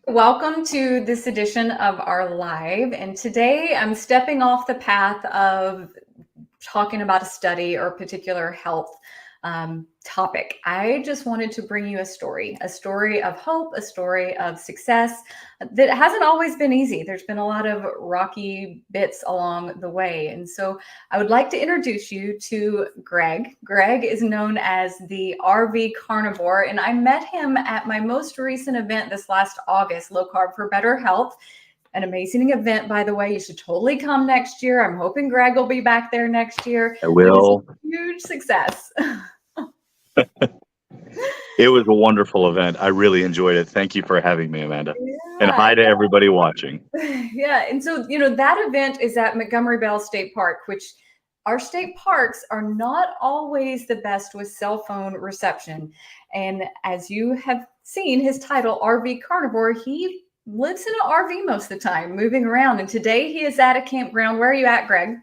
Welcome to this edition of our live. And today I'm stepping off the path of talking about a study or a particular health topic. I just wanted to bring you a story of hope, a story of success that hasn't always been easy. There's been a lot of rocky bits along the way. And so I would like to introduce you to Greg. Greg is known as the RV Carnivore, and I met him at my most recent event this last August, Low Carb for Better Health. An amazing event, by the way. You should totally come next year. I'm hoping Greg will be back there next year. I will. It was a huge success. It was a wonderful event. I really enjoyed it. Thank you for having me, Amanda. Yeah. And hi to everybody watching. Yeah. And so, that event is at Montgomery Bell State Park, which our state parks are not always the best with cell phone reception. And as you have seen his title, RV Carnivore, he lives in an RV most of the time, moving around. And today he is at a campground. Where are you at, Greg?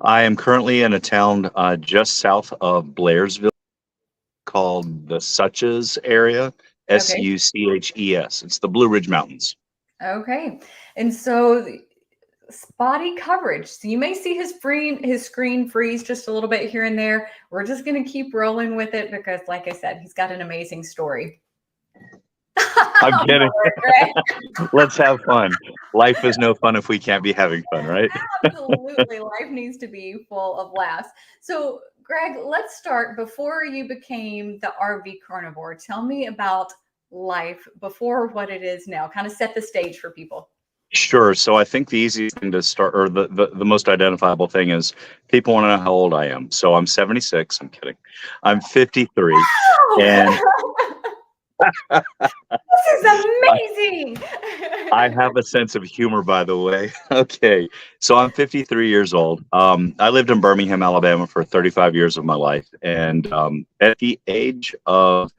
I am currently in a town just south of Blairsville called the Suches area, Suches. It's the Blue Ridge Mountains. Okay. And so spotty coverage. So you may see his screen freeze just a little bit here and there. We're just going to keep rolling with it because, like I said, he's got an amazing story. I'm kidding. Let's have fun. Life is no fun if we can't be having fun, right? Absolutely. Life needs to be full of laughs. So, Greg, let's start before you became the RV Carnivore. Tell me about life before what it is now. Kind of set the stage for people. Sure. So I think the easiest thing to start, or the most identifiable thing is people want to know how old I am. So I'm 76. I'm kidding. I'm 53. Oh! And this is amazing. I have a sense of humor, by the way. Okay. So I'm 53 years old. I lived in Birmingham, Alabama for 35 years of my life. And at the age of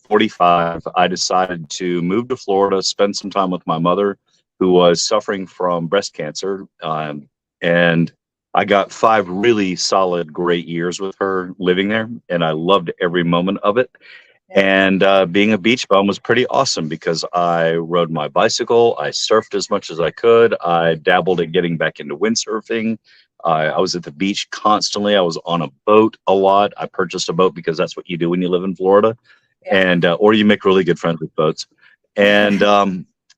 45, I decided to move to Florida, spend some time with my mother, who was suffering from breast cancer. And I got 5 really solid, great years with her living there. And I loved every moment of it. And being a beach bum was pretty awesome because I rode my bicycle, I surfed as much as I could, I dabbled at getting back into windsurfing. I was at the beach constantly. I was on a boat a lot. I purchased a boat because that's what you do when you live in Florida, and or you make really good friends with boats. And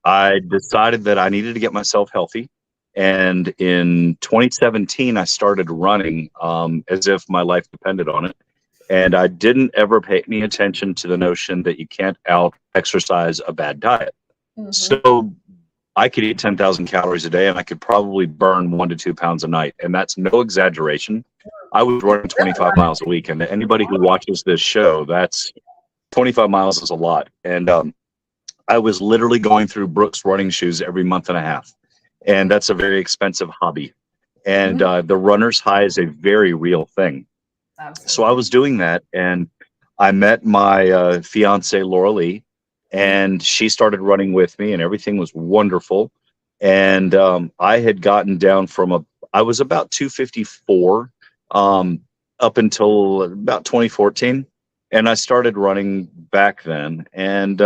I decided that I needed to get myself healthy. And in 2017, I started running as if my life depended on it. And I didn't ever pay any attention to the notion that you can't out-exercise a bad diet. Mm-hmm. So I could eat 10,000 calories a day and I could probably burn 1 to 2 pounds a night. And that's no exaggeration. I was running 25 miles a week. And anybody who watches this show, that's 25 miles is a lot. And I was literally going through Brooks running shoes every month and a half. And that's a very expensive hobby. And the runner's high is a very real thing. Absolutely. So I was doing that, and I met my fiance, Laura Lee, and she started running with me, and everything was wonderful. And I had gotten down from I was about 254 up until about 2014, and I started running back then, and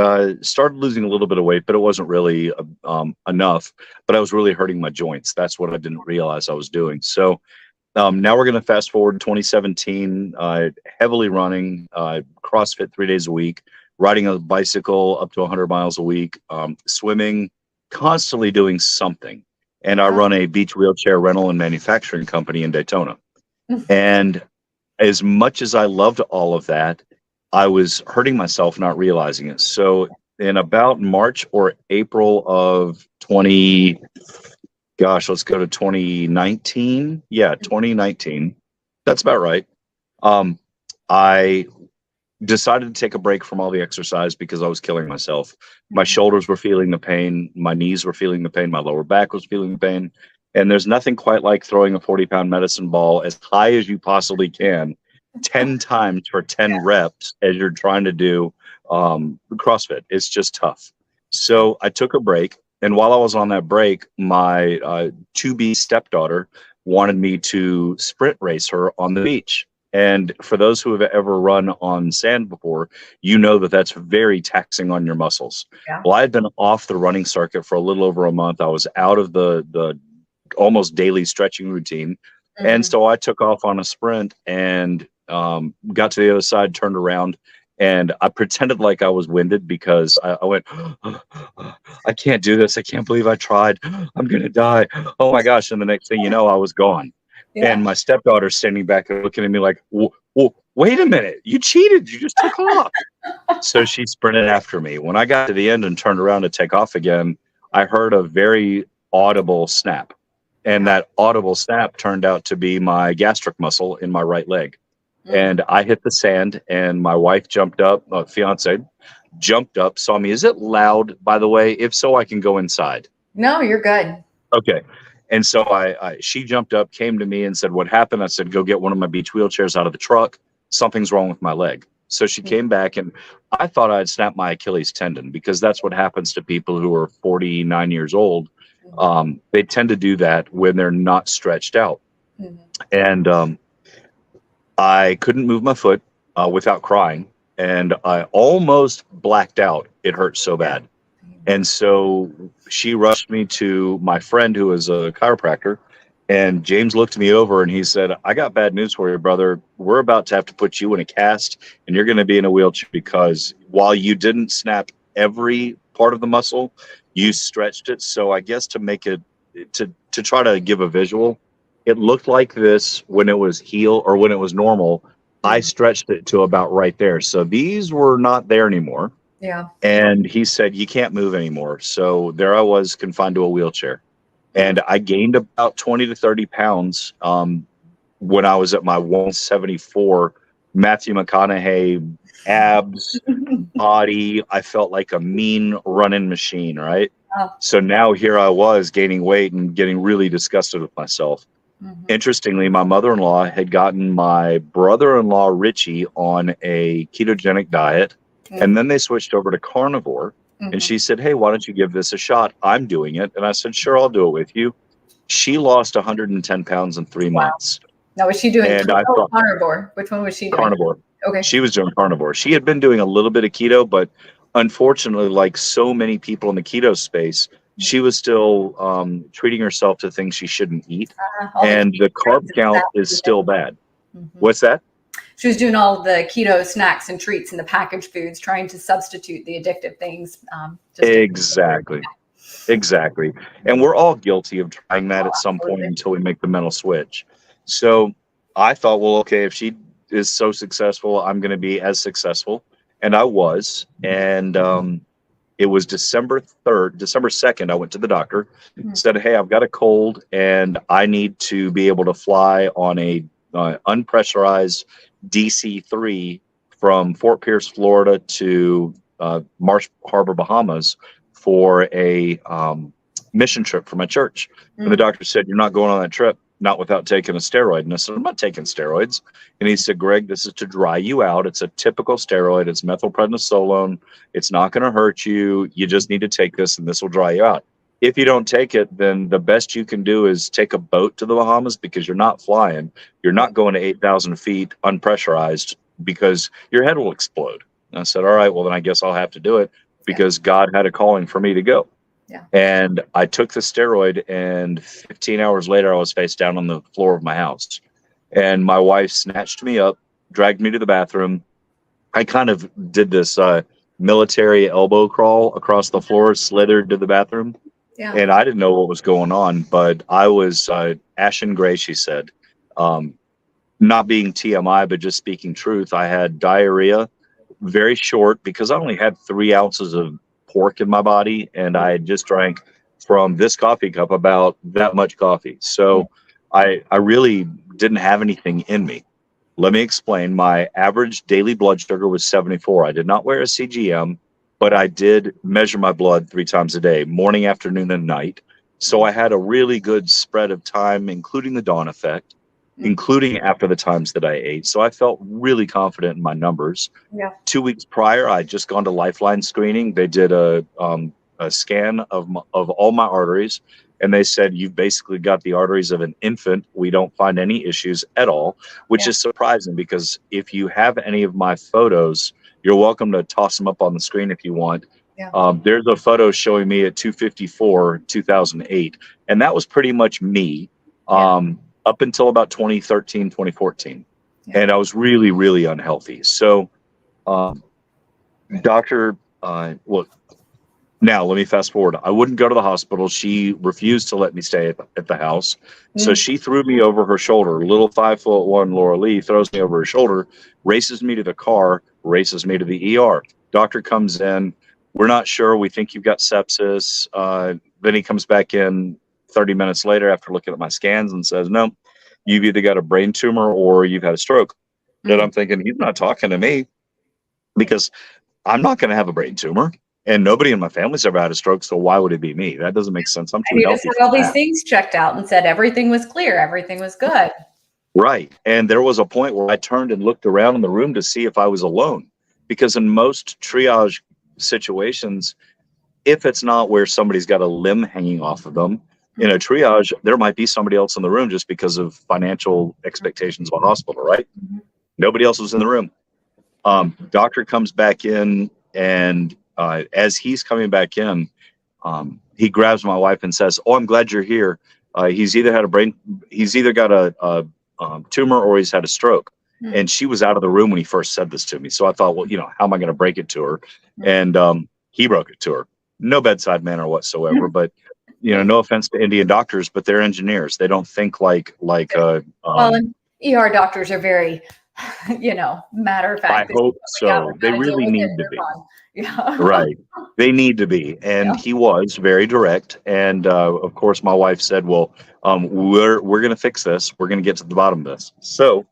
started losing a little bit of weight, but it wasn't really enough. But I was really hurting my joints. That's what I didn't realize I was doing. So now we're going to fast forward to 2017, heavily running, CrossFit 3 days a week, riding a bicycle up to 100 miles a week, swimming, constantly doing something. And I run a beach wheelchair rental and manufacturing company in Daytona. And as much as I loved all of that, I was hurting myself, not realizing it. So in about March or April of let's go to 2019. Yeah, 2019. That's about right. I decided to take a break from all the exercise because I was killing myself. My shoulders were feeling the pain. My knees were feeling the pain. My lower back was feeling the pain. And there's nothing quite like throwing a 40-pound medicine ball as high as you possibly can, 10 times for 10 reps as you're trying to do CrossFit. It's just tough. So I took a break. And while I was on that break, my to-be stepdaughter wanted me to sprint race her on the beach. And for those who have ever run on sand before, you know that that's very taxing on your muscles. Yeah. Well, I had been off the running circuit for a little over a month. I was out of the almost daily stretching routine. And so I took off on a sprint and got to the other side, turned around, and I pretended like I was winded because I went, I can't do this. I can't believe I tried. I'm going to die. Oh my gosh. And the next thing you know, I was gone. Yeah. And my stepdaughter's standing back and looking at me like, wait a minute. You cheated. You just took off. So she sprinted after me. When I got to the end and turned around to take off again, I heard a very audible snap. And that audible snap turned out to be my gastric muscle in my right leg. And I hit the sand, and my wife jumped up, fiance jumped up, saw me. Is it loud, by the way? If so, I can go inside. No, you're good. Okay. And so she jumped up, came to me and said, what happened? I said, go get one of my beach wheelchairs out of the truck. Something's wrong with my leg. So she came back, and I thought I'd snapped my Achilles tendon, because that's what happens to people who are 49 years old. They tend to do that when they're not stretched out. And I couldn't move my foot without crying, and I almost blacked out. It hurt so bad. And so she rushed me to my friend who is a chiropractor, and James looked me over and he said, I got bad news for you, brother. We're about to have to put you in a cast, and you're going to be in a wheelchair, because while you didn't snap every part of the muscle, you stretched it. So I guess to make it, to try to give a visual, it looked like this when it was when it was normal. I stretched it to about right there. So these were not there anymore. Yeah. And he said, you can't move anymore. So there I was, confined to a wheelchair. And I gained about 20 to 30 pounds when I was at my 174. Matthew McConaughey, abs, body. I felt like a mean running machine, right? Oh. So now here I was gaining weight and getting really disgusted with myself. Interestingly, my mother-in-law had gotten my brother-in-law, Richie, on a ketogenic diet. And then they switched over to carnivore. And she said, hey, why don't you give this a shot? I'm doing it. And I said, sure, I'll do it with you. She lost 110 pounds in 3 months. Now, was she doing keto, carnivore? Which one was she doing? Carnivore. Okay. She was doing carnivore. She had been doing a little bit of keto, but unfortunately, like so many people in the keto space, she was still treating herself to things she shouldn't eat. And the carb count is still bad. What's that? She was doing all the keto snacks and treats and the packaged foods, trying to substitute the addictive things. Exactly. And we're all guilty of trying that at some point until we make the mental switch. So I thought, well, okay, if she is so successful, I'm going to be as successful. And I was. And it was December 2nd, I went to the doctor, said, hey, I've got a cold and I need to be able to fly on a unpressurized DC-3 from Fort Pierce, Florida to Marsh Harbor, Bahamas for a mission trip for my church. And the doctor said, you're not going on that trip, not without taking a steroid. And I said, I'm not taking steroids. And he said, Greg, this is to dry you out. It's a typical steroid. It's methylprednisolone. It's not going to hurt you. You just need to take this, and this will dry you out. If you don't take it, then the best you can do is take a boat to the Bahamas, because you're not flying. You're not going to 8,000 feet unpressurized, because your head will explode. And I said, all right, well, then I guess I'll have to do it, because God had a calling for me to go. Yeah. And I took the steroid, and 15 hours later, I was face down on the floor of my house. And my wife snatched me up, dragged me to the bathroom. I kind of did this military elbow crawl across the floor, slithered to the bathroom. Yeah. And I didn't know what was going on, but I was ashen gray, she said. Not being TMI, but just speaking truth, I had diarrhea, very short, because I only had 3 ounces of pork in my body, and I had just drank from this coffee cup about that much coffee. So I really didn't have anything in me. Let me explain. My average daily blood sugar was 74. I did not wear a CGM, but I did measure my blood 3 times a day, morning, afternoon, and night. So I had a really good spread of time, including the dawn effect, including after the times that I ate. So I felt really confident in my numbers. Yeah. 2 weeks prior, I'd just gone to Lifeline screening. They did a scan of all my arteries, And they said, you've basically got the arteries of an infant. We don't find any issues at all, which is surprising, because if you have any of my photos, you're welcome to toss them up on the screen if you want. There's a photo showing me at 254, 2008. And that was pretty much me up until about 2013, 2014. And I was really, really unhealthy. So, doctor, well, now let me fast forward. I wouldn't go to the hospital. She refused to let me stay at the house. So she threw me over her shoulder. Little 5'1" Laura Lee throws me over her shoulder, races me to the car, races me to the ER. Doctor comes in. We're not sure. We think you've got sepsis. Then he comes back in 30 minutes later after looking at my scans and says, no, you've either got a brain tumor or you've had a stroke. And I'm thinking, he's not talking to me, because I'm not going to have a brain tumor. And nobody in my family's ever had a stroke, so why would it be me? That doesn't make sense. I'm too you healthy. just had all these things checked out and said everything was clear, everything was good. Right. And there was a point where I turned and looked around in the room to see if I was alone. Because in most triage situations, if it's not where somebody's got a limb hanging off of them, in a triage, there might be somebody else in the room just because of financial expectations of a hospital, right? Nobody else was in the room. Doctor comes back in, and as he's coming back in, he grabs my wife and says, "Oh, I'm glad you're here. He's either got a tumor or he's had a stroke." And she was out of the room when he first said this to me. So I thought, well, how am I going to break it to her? And he broke it to her. No bedside manner whatsoever. But no offense to Indian doctors, but they're engineers. They don't think like well, and ER doctors are very, matter of fact. I hope so. They really need to be. Right. They need to be. And he was very direct. And of course, my wife said, well, we're going to fix this. We're going to get to the bottom of this. So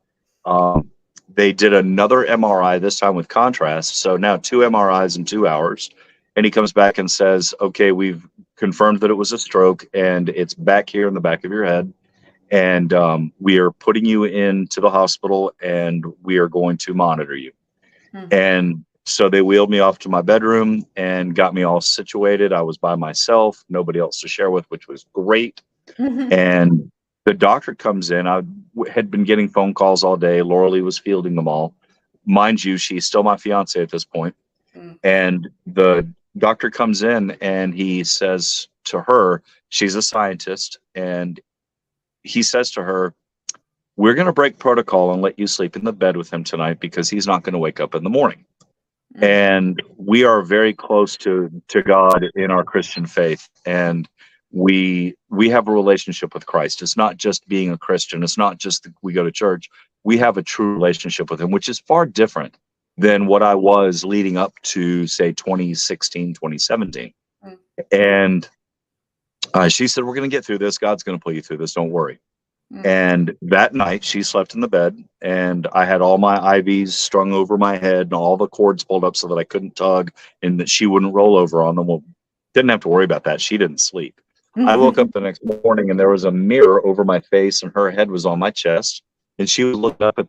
they did another MRI, this time with contrast. So now 2 MRIs in 2 hours. And he comes back and says, okay, we've confirmed that it was a stroke, and it's back here in the back of your head. And we are putting you into the hospital, and we are going to monitor you. And so they wheeled me off to my bedroom and got me all situated. I was by myself, nobody else to share with, which was great. And the doctor comes in. I had been getting phone calls all day. Laura Lee was fielding them all. Mind you, she's still my fiance at this point. And the doctor comes in and he says to her, she's a scientist, and he says to her, we're going to break protocol and let you sleep in the bed with him tonight, because he's not going to wake up in the morning. And we are very close to God in our Christian faith. And we have a relationship with Christ. It's not just being a Christian. It's not just that we go to church. We have a true relationship with him, which is far different than what I was leading up to, say, 2016, 2017. And she said, we're going to get through this. God's going to pull you through this. Don't worry. And that night she slept in the bed, and I had all my IVs strung over my head and all the cords pulled up so that I couldn't tug and that she wouldn't roll over on them. Well, didn't have to worry about that. She didn't sleep. I woke up the next morning and there was a mirror over my face, and her head was on my chest, and she was looking up at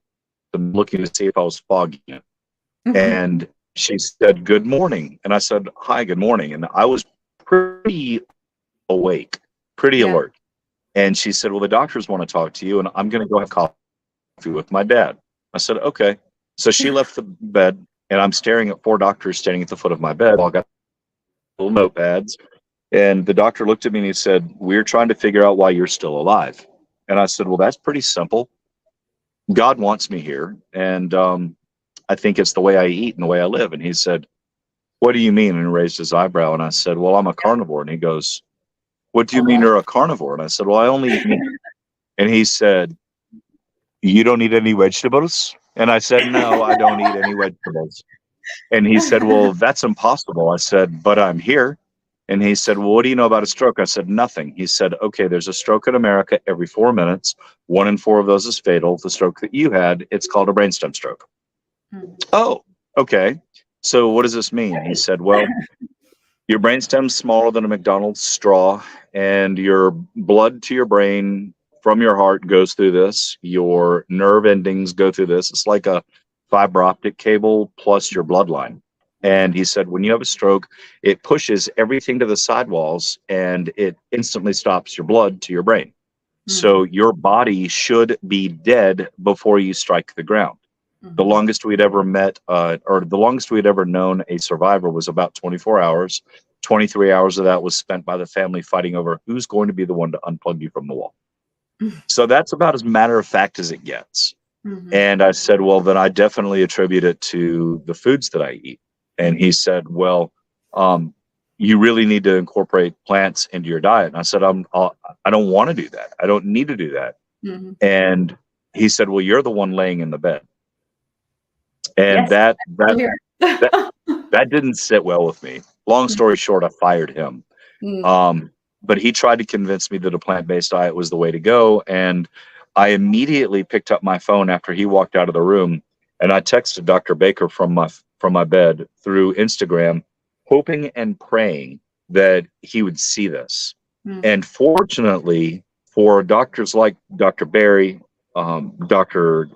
them, looking to see if I was fogging it. And she said, good morning. And I said, hi, good morning. And I was pretty awake, pretty alert. And she said, well, the doctors want to talk to you, and I'm going to go have coffee with my dad. I said, okay. So she left the bed, and I'm staring at 4 doctors standing at the foot of my bed. I got little notepads. And the doctor looked at me and he said, we're trying to figure out why you're still alive. And I said, well, that's pretty simple. God wants me here. And I think it's the way I eat and the way I live. And he said, what do you mean? And he raised his eyebrow. And I said, well, I'm a carnivore. And he goes, what do you mean you're a carnivore? And I said, well, I only eat meat. And he said, you don't eat any vegetables? And I said, no, I don't eat any vegetables. And he said, well, that's impossible. I said, but I'm here. And he said, well, what do you know about a stroke? I said, nothing. He said, okay, there's a stroke in America every 4 minutes. 1 in 4 of those is fatal. The stroke that you had, it's called a brainstem stroke. Oh, okay. So what does this mean? He said, well, your brainstem's smaller than a McDonald's straw, and your blood to your brain from your heart goes through this. Your nerve endings go through this. It's like a fiber optic cable plus your bloodline. And he said, when you have a stroke, it pushes everything to the sidewalls and it instantly stops your blood to your brain. So your body should be dead before you strike the ground. The longest we'd ever met, or the longest we'd ever known a survivor was about 24 hours. 23 hours of that was spent by the family fighting over who's going to be the one to unplug you from the wall. So that's about as matter of fact as it gets. And I said, well, then I definitely attribute it to the foods that I eat. And he said, well, you really need to incorporate plants into your diet. And I said, I don't want to do that. I don't need to do that. And he said, well, you're the one laying in the bed. And Yes, that didn't sit well with me. Long story short, I fired him. But he tried to convince me that a plant-based diet was the way to go. And I immediately picked up my phone after he walked out of the room, and I texted Dr. Baker from my bed through Instagram, hoping and praying that he would see this. And fortunately, for doctors like Dr. Berry, Dr.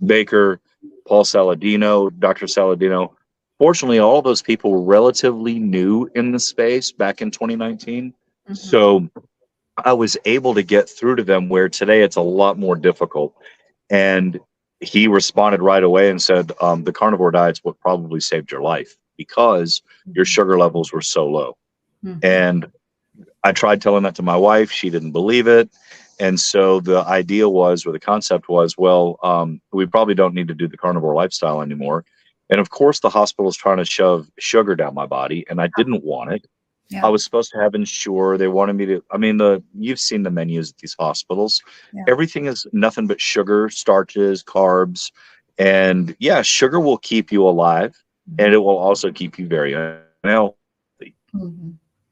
Baker, Paul Saladino, Dr. Saladino, fortunately, all those people were relatively new in the space back in 2019. So I was able to get through to them, where today it's a lot more difficult. And he responded right away and said, the carnivore diet's what probably saved your life, because your sugar levels were so low. And I tried telling that to my wife. She didn't believe it. And so the idea was, or the concept was, well, we probably don't need to do the carnivore lifestyle anymore. And of course, the hospital is trying to shove sugar down my body, and I didn't want it. I was supposed to have Ensure. They wanted me to, I mean, you've seen the menus at these hospitals. Everything is nothing but sugar, starches, carbs. And yeah, sugar will keep you alive, and it will also keep you very unhealthy.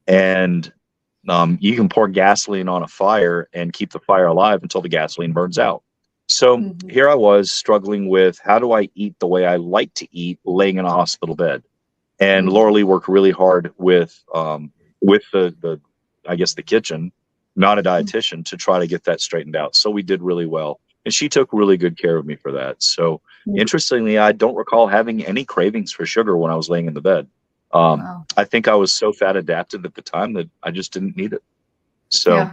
And you can pour gasoline on a fire and keep the fire alive until the gasoline burns out. So here I was struggling with, how do I eat the way I like to eat laying in a hospital bed? And Laura Lee worked really hard with the I guess the kitchen, not a dietitian, to try to get that straightened out. So we did really well, and she took really good care of me for that. So interestingly, I don't recall having any cravings for sugar when I was laying in the bed. I think I was so fat adapted at the time that I just didn't need it. So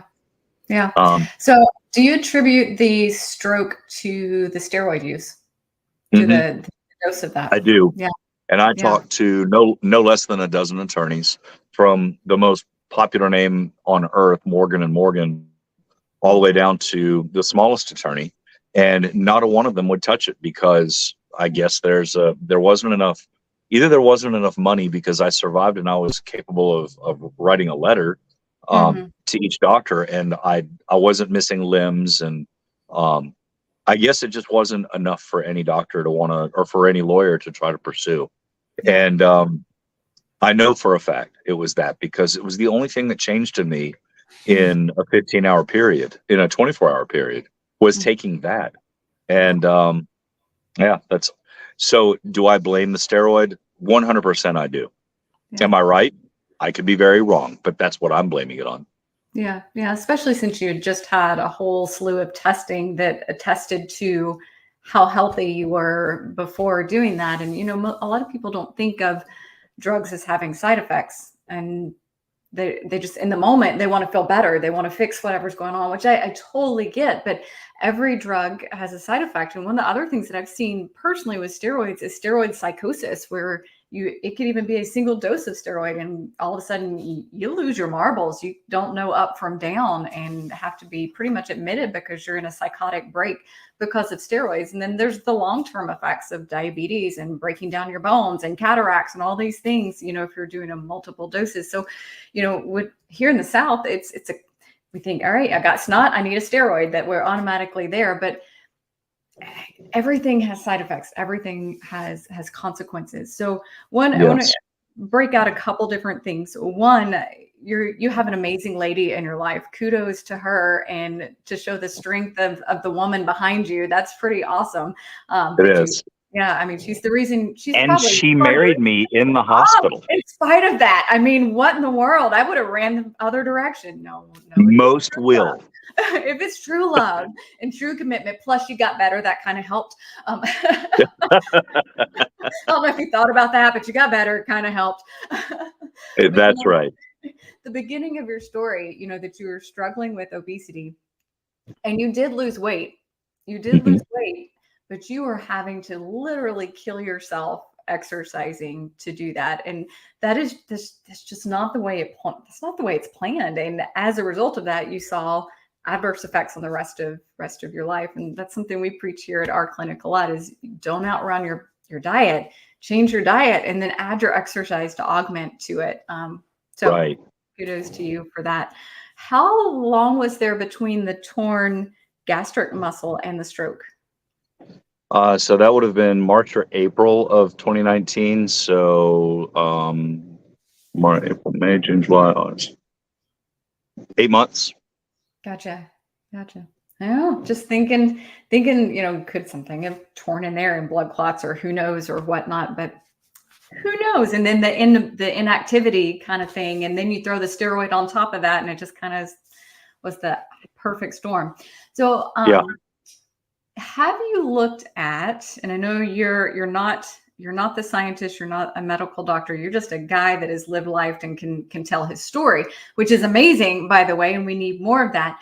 so do you attribute the stroke to the steroid use, to the dose of that? I do. And I talked to no less than a dozen attorneys, from the most popular name on earth, Morgan and Morgan, all the way down to the smallest attorney, and not a one of them would touch it, because I guess there wasn't enough. Either there wasn't enough money, because I survived and I was capable of writing a letter to each doctor, and I wasn't missing limbs, and I guess it just wasn't enough for any doctor to want to, or for any lawyer to try to pursue. And I know for a fact it was that, because it was the only thing that changed in me in a 15-hour period, in a 24-hour period, was taking that. And that's, so do I blame the steroid? 100% I do. Am I right? I could be very wrong, but that's what I'm blaming it on. Yeah, especially since you just had a whole slew of testing that attested to how healthy you were before doing that. And, a lot of people don't think of drugs as having side effects, and they just, in the moment, they want to feel better. They want to fix whatever's going on, which I totally get, but every drug has a side effect. And one of the other things that I've seen personally with steroids is steroid psychosis, where it could even be a single dose of steroid, and all of a sudden you lose your marbles. You don't know up from down, and have to be pretty much admitted because you're in a psychotic break because of steroids. And then there's the long-term effects of diabetes and breaking down your bones and cataracts and all these things, if you're doing a multiple doses. So, here in the South, we think, all right, I got snot, I need a steroid, that we're automatically there. But everything has side effects. Everything has consequences. So I want to break out a couple different things. One, you have an amazing lady in your life. Kudos to her, and to show the strength of the woman behind you. That's pretty awesome. It is. She's the reason. She married me in the hospital. In spite of that, what in the world? I would have ran the other direction. No. Most will. If it's true love and true commitment, plus you got better, that kind of helped. I don't know if you thought about that, but you got better. It kind of helped. But, That's right. the beginning of your story, that you were struggling with obesity and you did lose weight. You did lose weight, but you were having to literally kill yourself exercising to do that. And that's just not the way that's not the way it's planned. And as a result of that, you saw adverse effects on the rest of your life. And that's something we preach here at our clinic a lot, is don't outrun your diet, change your diet, and then add your exercise to augment to it. So Right. kudos to you for that. How long was there between the torn gastric muscle and the stroke? So that would have been March or April of 2019. So March, April, May, June, July, August. 8 months. Gotcha. Oh, just thinking, could something have torn in there and blood clots or who knows or whatnot, but who knows? And then the inactivity kind of thing. And then you throw the steroid on top of that and it just kind of was the perfect storm. So, Yeah. have you looked at, and I know you're not the scientist, you're not a medical doctor, you're just a guy that has lived life and can tell his story, which is amazing, by the way, and we need more of that.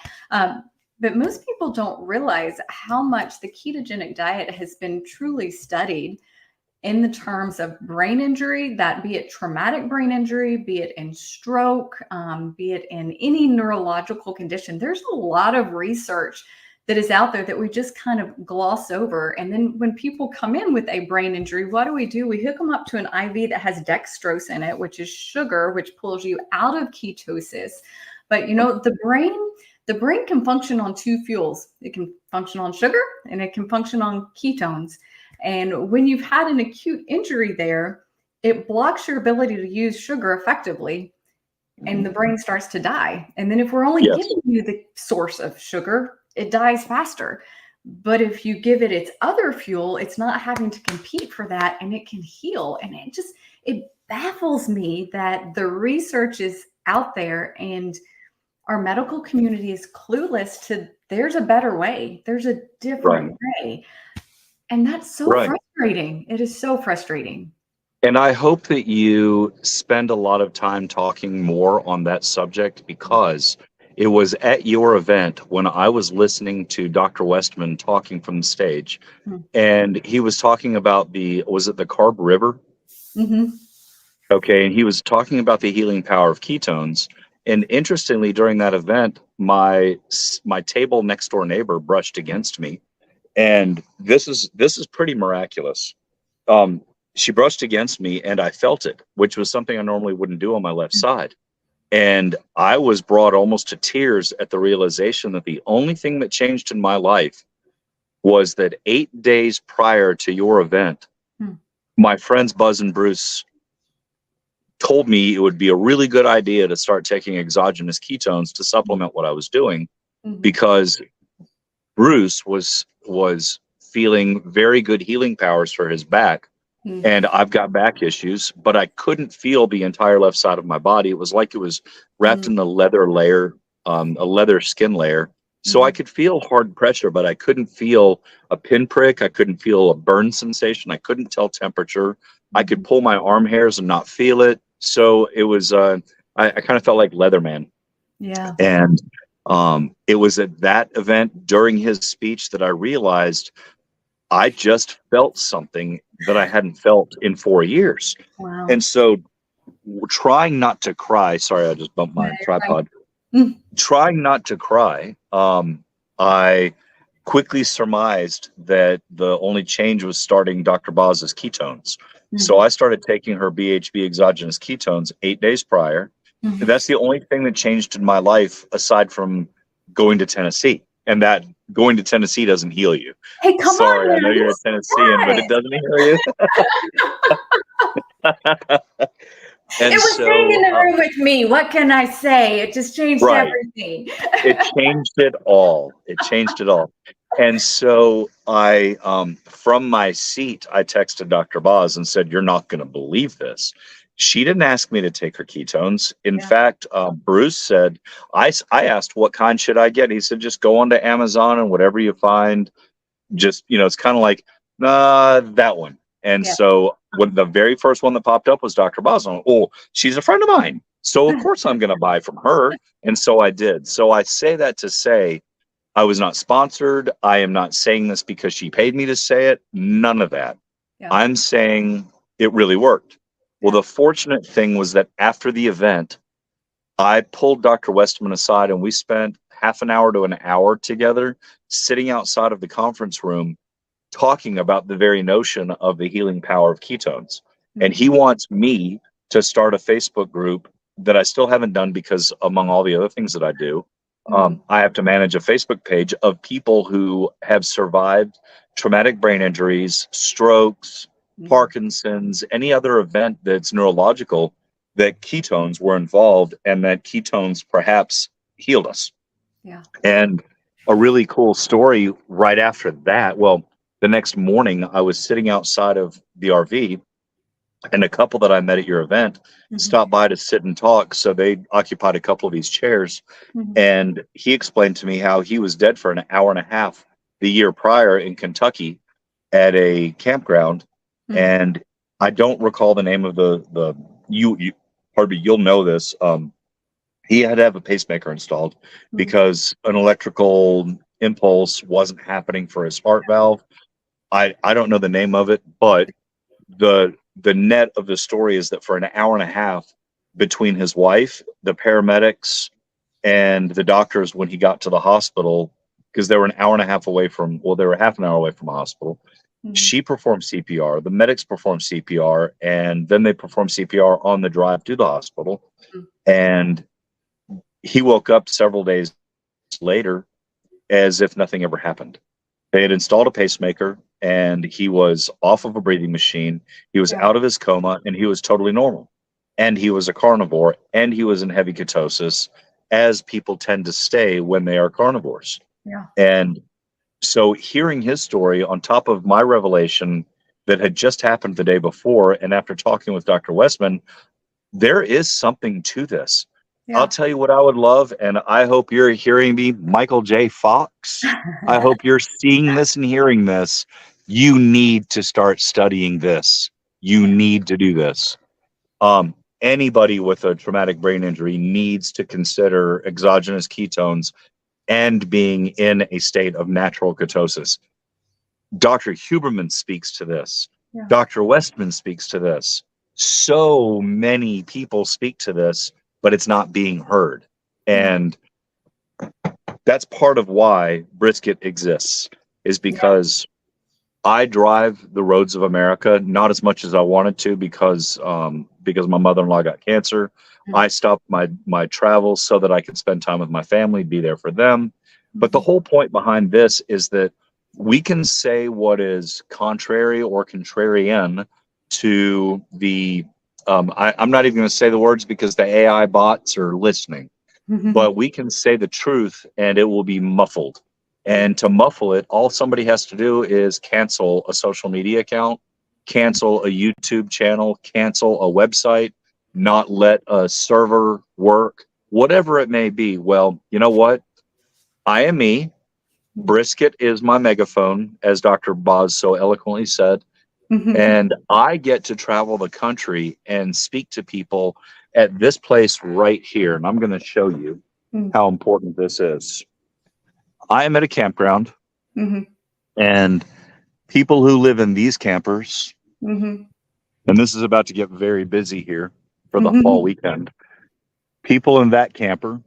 But most people don't realize how much the ketogenic diet has been truly studied in the terms of brain injury, that be it traumatic brain injury, be it in stroke, be it in any neurological condition. There's a lot of research that is out there that we just kind of gloss over. And then when people come in with a brain injury, what do? We hook them up to an IV that has dextrose in it, which is sugar, which pulls you out of ketosis. But the brain can function on two fuels. It can function on sugar and it can function on ketones. And when you've had an acute injury there, it blocks your ability to use sugar effectively and the brain starts to die. And then if we're only giving you the source of sugar, it dies faster. But if you give it its other fuel, it's not having to compete for that and it can heal. And it baffles me that the research is out there and our medical community is clueless to there's a better way. There's a different way. And that's so frustrating. It is so frustrating. And I hope that you spend a lot of time talking more on that subject, because it was at your event when I was listening to Dr. Westman talking from the stage, and he was talking about was it the Carb River? Okay, and he was talking about the healing power of ketones. And interestingly, during that event, my table next door neighbor brushed against me, and this is pretty miraculous. She brushed against me, and I felt it, which was something I normally wouldn't do on my left side. And I was brought almost to tears at the realization that the only thing that changed in my life was that 8 days prior to your event, my friends Buzz and Bruce told me it would be a really good idea to start taking exogenous ketones to supplement what I was doing, because Bruce was feeling very good healing powers for his back. And I've got back issues, but I couldn't feel the entire left side of my body. It was like it was wrapped in a leather layer, a leather skin layer. So I could feel hard pressure, but I couldn't feel a pinprick. I couldn't feel a burn sensation. I couldn't tell temperature. I could pull my arm hairs and not feel it. So it was, I kind of felt like Leatherman. Yeah. And it was at that event during his speech that I realized I just felt something that I hadn't felt in 4 years. Wow. And so trying not to cry, sorry, I just bumped my tripod. Trying not to cry, I quickly surmised that the only change was starting Dr. Boz's ketones. So I started taking her BHB exogenous ketones 8 days prior. That's the only thing that changed in my life aside from going to Tennessee. And that going to Tennessee doesn't heal you. Hey, come on. Sorry, I know you're a Tennessean, but it doesn't heal you. And it was staying in the room with me. What can I say? It just changed everything. It changed it all. It changed it all. And so I, from my seat, I texted Dr. Boz and said, "You're not going to believe this." She didn't ask me to take her ketones. In Yeah. fact, Bruce said, I asked, what kind should I get? He said, just go onto Amazon and whatever you find, just, it's kind of like, that one. And Yeah. so when the very first one that popped up was Dr. Bosman, oh, she's a friend of mine. So of course I'm going to buy from her. And so I did. So I say that to say I was not sponsored. I am not saying this because she paid me to say it. None of that. Yeah. I'm saying it really worked. Well, the fortunate thing was that after the event, I pulled Dr. Westman aside and we spent half an hour to an hour together sitting outside of the conference room talking about the very notion of the healing power of ketones. And he wants me to start a Facebook group that I still haven't done because among all the other things that I do, I have to manage a Facebook page of people who have survived traumatic brain injuries, strokes, Parkinson's, any other event that's neurological, that ketones were involved and that ketones perhaps healed us. Yeah. And a really cool story right after that. Well, the next morning I was sitting outside of the RV and a couple that I met at your event stopped by to sit and talk. So they occupied a couple of these chairs. And he explained to me how he was dead for an hour and a half the year prior in Kentucky at a campground. And I don't recall the name of you'll know this. He had to have a pacemaker installed because an electrical impulse wasn't happening for his heart valve. I don't know the name of it, but the net of the story is that for an hour and a half between his wife, the paramedics, and the doctors when he got to the hospital, because they were an hour and a half away from, well, they were half an hour away from a hospital. She performed CPR, the medics performed CPR, and then they performed CPR on the drive to the hospital. And he woke up several days later as if nothing ever happened. They had installed a pacemaker and he was off of a breathing machine. He was out of his coma and he was totally normal. And he was a carnivore and he was in heavy ketosis, as people tend to stay when they are carnivores. Yeah. And so hearing his story on top of my revelation that had just happened the day before, and after talking with Dr. Westman, there is something to this. Yeah. I'll tell you what I would love, and I hope you're hearing me, Michael J. Fox. I hope you're seeing this and hearing this. You need to start studying this. You need to do this. Anybody with a traumatic brain injury needs to consider exogenous ketones and being in a state of natural ketosis. Dr. Huberman speaks to this. Yeah. Dr. Westman speaks to this. So many people speak to this, but it's not being heard. And that's part of why Brisket exists, is because I drive the roads of America, not as much as I wanted to because my mother-in-law got cancer. I stopped my travels so that I could spend time with my family, be there for them. But the whole point behind this is that we can say what is contrary or contrarian to the I'm not even going to say the words because the AI bots are listening, but we can say the truth and it will be muffled. And to muffle it, all somebody has to do is cancel a social media account, cancel a YouTube channel, cancel a website, not let a server work, whatever it may be. Well, you know what? I am me. Brisket is my megaphone, as Dr. Boz so eloquently said. And I get to travel the country and speak to people at this place right here. And I'm going to show you how important this is. I am at a campground, and people who live in these campers, and this is about to get very busy here for the fall weekend, people in that camper,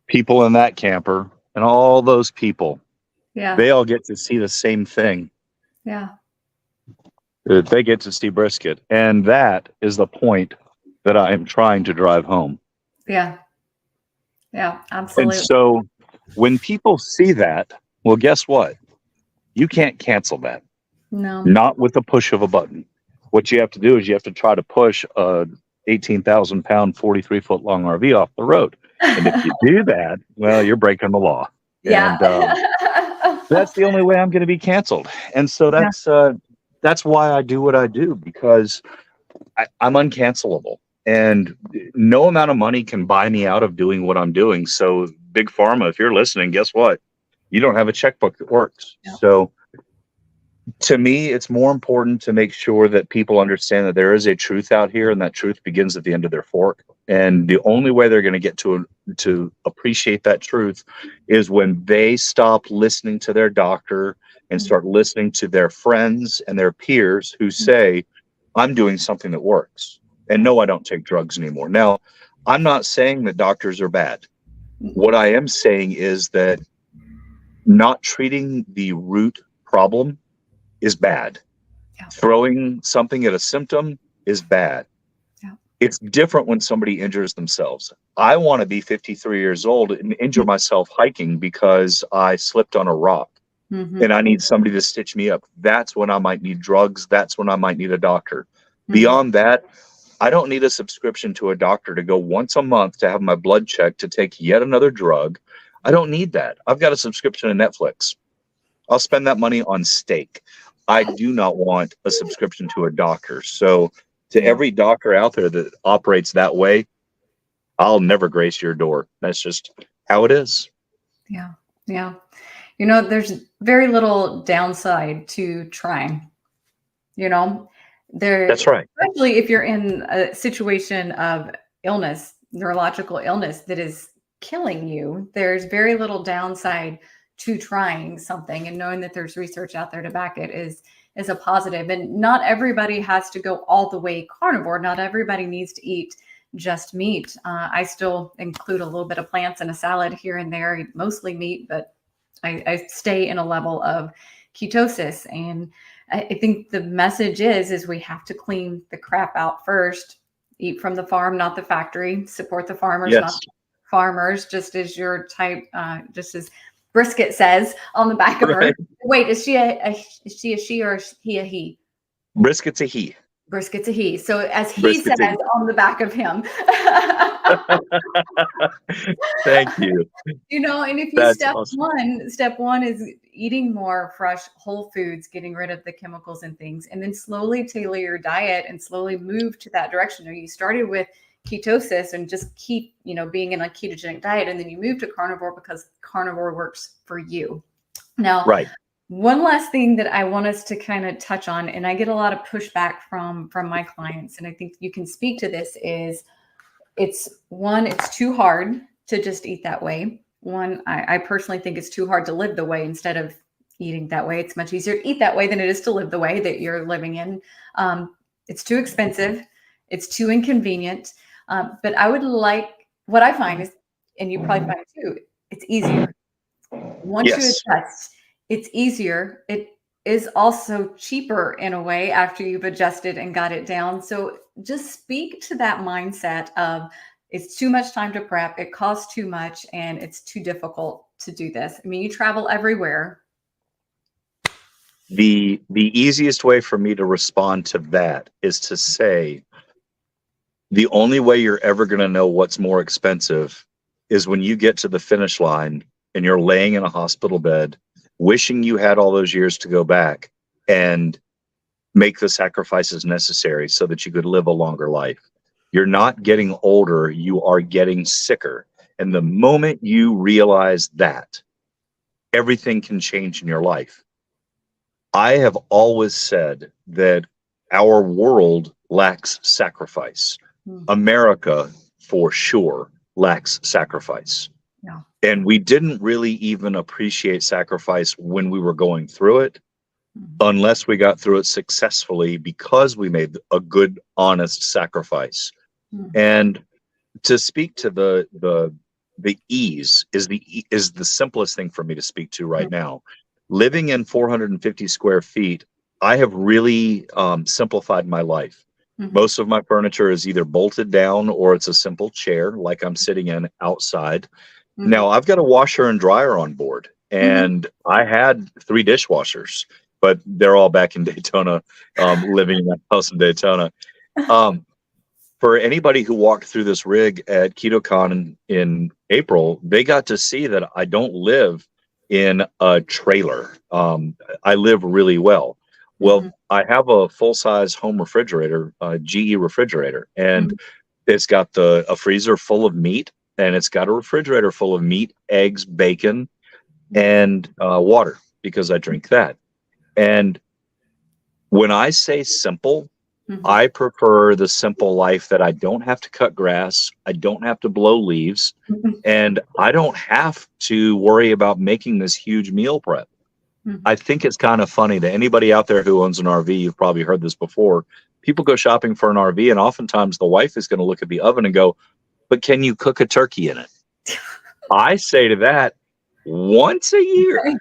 people in that camper, and all those people, they all get to see the same thing. Yeah. They get to see Brisket. And that is the point that I am trying to drive home. Yeah. Yeah, absolutely. And so when people see that, well, guess what? You can't cancel that. No. Not with the push of a button. What you have to do is you have to try to push a 18,000 pound, 43-foot long RV off the road. And if you do that, well, you're breaking the law. Yeah. And that's the only way I'm going to be canceled. And so that's why I do what I do, because I'm uncancelable, and no amount of money can buy me out of doing what I'm doing. So big pharma, if you're listening, guess what? You don't have a checkbook that works. Yeah. So to me, it's more important to make sure that people understand that there is a truth out here, and that truth begins at the end of their fork. And the only way they're going to get to appreciate that truth is when they stop listening to their doctor and start listening to their friends and their peers who say, I'm doing something that works. And no, I don't take drugs anymore. Now, I'm not saying that doctors are bad. What I am saying is that not treating the root problem is bad. Yeah. Throwing something at a symptom is bad. Yeah. It's different when somebody injures themselves. I want to be 53 years old and injure myself hiking because I slipped on a rock and I need somebody to stitch me up. That's when I might need drugs. That's when I might need a doctor. Beyond that, I don't need a subscription to a doctor to go once a month to have my blood checked to take yet another drug. I don't need that. I've got a subscription to Netflix. I'll spend that money on steak. I do not want a subscription to a doctor. So to every doctor out there that operates that way, I'll never grace your door. That's just how it is. Yeah. Yeah. You know, there's very little downside to trying, you know, That's right. especially if you're in a situation of illness, neurological illness that is killing you, there's very little downside to trying something, and knowing that there's research out there to back it is a positive. And not everybody has to go all the way carnivore. Not everybody needs to eat just meat. I still include a little bit of plants in a salad here and there, eat mostly meat, but I stay in a level of ketosis. And I think the message is we have to clean the crap out first. Eat from the farm, not the factory. Support the farmers, Yes. not the farmers, just as your type, just as Brisket says on the back of her. Wait, is she a she or is he a he? Brisket's a he. Brisket's a he. So as he Brisket's says on the back of him. Thank you. You know, and if you That's awesome. step one is eating more fresh, whole foods, getting rid of the chemicals and things, and then slowly tailor your diet and slowly move to that direction. Or you started with ketosis and just keep, you know, being in a ketogenic diet, and then you move to carnivore because carnivore works for you. Now, Right. One last thing that I want us to kind of touch on, and I get a lot of pushback from my clients, and I think you can speak to this, is it's too hard to just eat that way. I personally think it's too hard to live the way instead of eating that way. It's much easier to eat that way than it is to live the way that you're living in. It's too expensive. It's too inconvenient. But I would like, what I find is, and you probably find it too, it's easier. Once you adjust, it's easier. It is also cheaper in a way after you've adjusted and got it down. So just speak to that mindset of it's too much time to prep, it costs too much, and it's too difficult to do this. I mean, you travel everywhere. The easiest way for me to respond to that is to say, the only way you're ever going to know what's more expensive is when you get to the finish line and you're laying in a hospital bed, wishing you had all those years to go back and make the sacrifices necessary so that you could live a longer life. You're not getting older, you are getting sicker. And the moment you realize that, everything can change in your life. I have always said that our world lacks sacrifice. America, for sure, lacks sacrifice. Yeah. And we didn't really even appreciate sacrifice when we were going through it, unless we got through it successfully because we made a good, honest sacrifice. And to speak to the ease is the simplest thing for me to speak to right now. Living in 450 square feet, I have really simplified my life. Most of my furniture is either bolted down or it's a simple chair like I'm sitting in outside. Now I've got a washer and dryer on board, and I had 3 dishwashers, but they're all back in Daytona, living in that house in Daytona. For anybody who walked through this rig at KetoCon in April, they got to see that I don't live in a trailer. I live really well. Well, I have a full-size home refrigerator, GE refrigerator, and it's got a freezer full of meat, and it's got a refrigerator full of meat, eggs, bacon, and water, because I drink that. And when I say simple, I prefer the simple life that I don't have to cut grass, I don't have to blow leaves, and I don't have to worry about making this huge meal prep. I think it's kind of funny that anybody out there who owns an RV, you've probably heard this before, people go shopping for an RV, and oftentimes the wife is going to look at the oven and go, but can you cook a turkey in it? I say to that, once a year,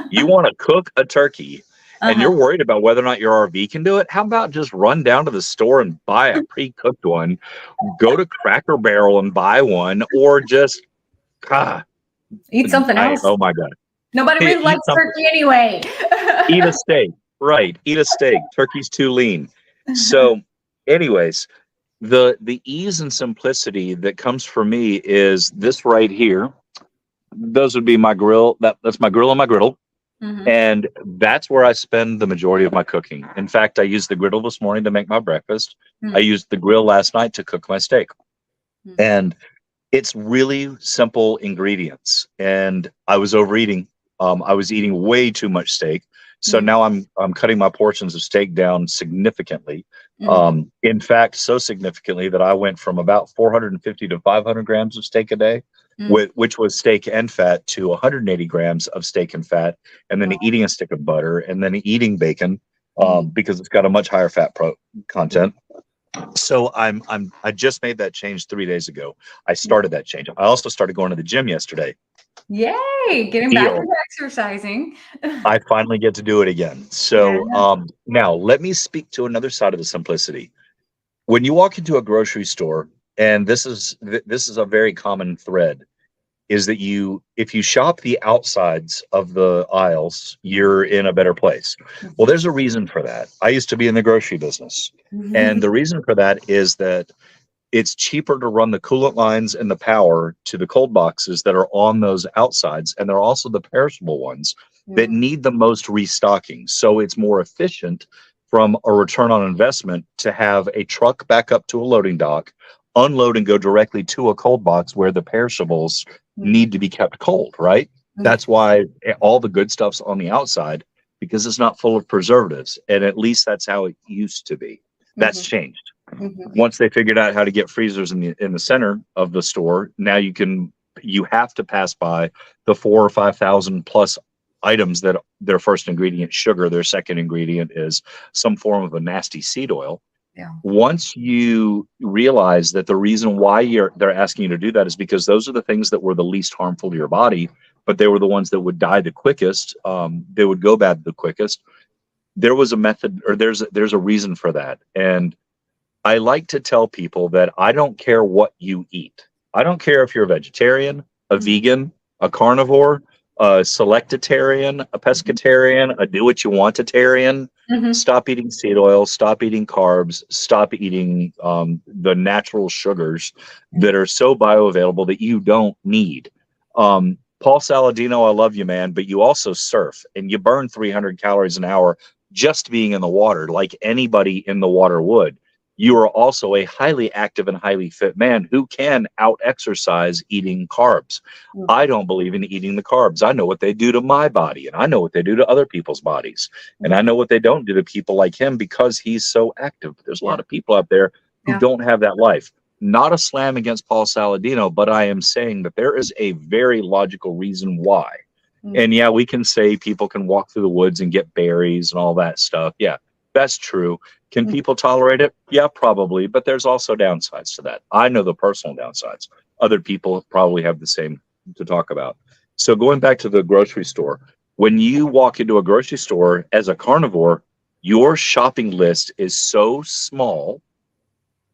you want to cook a turkey and you're worried about whether or not your RV can do it. How about just run down to the store and buy a pre-cooked one, go to Cracker Barrel and buy one, or just eat something else. Oh my God. Nobody really likes turkey anyway. Eat a steak. Right. Eat a steak. Turkey's too lean. So anyways, the ease and simplicity that comes for me is this right here. Those would be my grill. That's my grill and my griddle. And that's where I spend the majority of my cooking. In fact, I used the griddle this morning to make my breakfast. I used the grill last night to cook my steak. And it's really simple ingredients. And I was overeating. I was eating way too much steak. So now I'm cutting my portions of steak down significantly. In fact, so significantly that I went from about 450 to 500 grams of steak a day, which was steak and fat, to 180 grams of steak and fat, and then eating a stick of butter, and then eating bacon because it's got a much higher fat content. So I just made that change 3 days ago. I started that change. I also started going to the gym yesterday. Yay, getting back into exercising. I finally get to do it again. So now let me speak to another side of the simplicity. When you walk into a grocery store, and this is a very common thread, is that if you shop the outsides of the aisles, you're in a better place. Well, there's a reason for that. I used to be in the grocery business. And the reason for that is that it's cheaper to run the coolant lines and the power to the cold boxes that are on those outsides. And they're also the perishable ones that need the most restocking. So it's more efficient from a return on investment to have a truck back up to a loading dock, unload and go directly to a cold box where the perishables need to be kept cold, right? That's why all the good stuff's on the outside, because it's not full of preservatives. And at least that's how it used to be. That's changed. Once they figured out how to get freezers in the center of the store, now you have to pass by the 4,000 or 5,000 plus items that their first ingredient sugar, their second ingredient is some form of a nasty seed oil. Once you realize that the reason why they're asking you to do that is because those are the things that were the least harmful to your body, but they were the ones that would die the quickest. They would go bad the quickest. There was a method, or there's a reason for that. And I like to tell people that I don't care what you eat. I don't care if you're a vegetarian, a vegan, a carnivore, a selectitarian, a pescatarian, a do-what-you-want-tarian. Stop eating seed oil, stop eating carbs, stop eating the natural sugars that are so bioavailable that you don't need. Paul Saladino, I love you, man, but you also surf and you burn 300 calories an hour just being in the water, like anybody in the water would. You are also a highly active and highly fit man who can out-exercise eating carbs. I don't believe in eating the carbs. I know what they do to my body, and I know what they do to other people's bodies. And I know what they don't do to people like him because he's so active. There's a lot of people out there who don't have that life. Not a slam against Paul Saladino, but I am saying that there is a very logical reason why. And yeah, we can say people can walk through the woods and get berries and all that stuff. Yeah, that's true. Can people tolerate it? Yeah, probably. But there's also downsides to that. I know the personal downsides. Other people probably have the same to talk about. So going back to the grocery store, when you walk into a grocery store as a carnivore, your shopping list is so small,